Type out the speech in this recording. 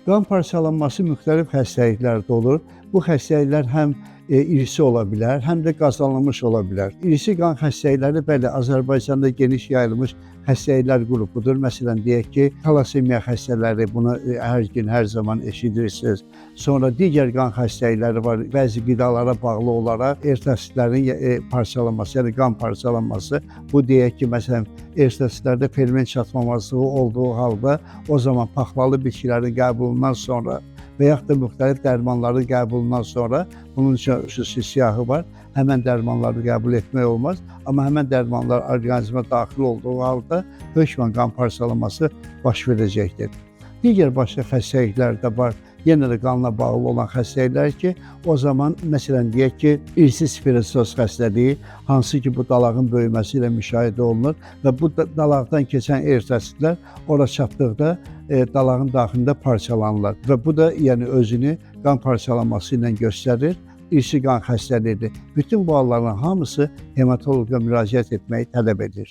Qan parçalanması müxtəlif xəstəliklərdə olur. Bu xəstəliklər həm irsi ola bilər, həm də qazanılmış ola bilər. İrsi qan xəstəlikləri bəli Azərbaycanda geniş yayılmış xəstəliklər qrupudur. Məsələn, deyək ki, talasemiya xəstələri bunu hər gün, hər zaman eşidirsiniz. Sonra digər qan xəstəlikləri var. Bəzi qidalara bağlı olaraq eritrositlərin parçalanması, yəni qan parçalanması. Bu deyək ki, məsələn, eritrositlərdə ferment çatmamazlığı olduğu halda o zaman paxlalı bitkilərin qəbulundan sonra və yaxud da müxtəlif dərmanların qəbulundan sonra bunun üçün xüsusi siyahı var. Həmən dərmanları qəbul etmək olmaz, amma həmən dərmanlar orqanizmə daxil olduğu halda hökmən qan parçalanması baş verəcəkdir. Digər başqa xəstəliklər də var. Yenə də qanla bağlı olan xəstəliklər ki, o zaman məsələn deyək ki, irsi spiritoz xəstəliyi, hansı ki bu dalağın böyüməsi ilə müşahidə olunur və bu dalaqdan keçən eritrositlər ora çatdıqda dalağın daxilində parçalanırlar və bu da yəni özünü qan parçalanması ilə göstərir. İrsi qan xəstəliyidir. Bütün bu halların hamısı hematoloqa müraciət etməyi tələb edir.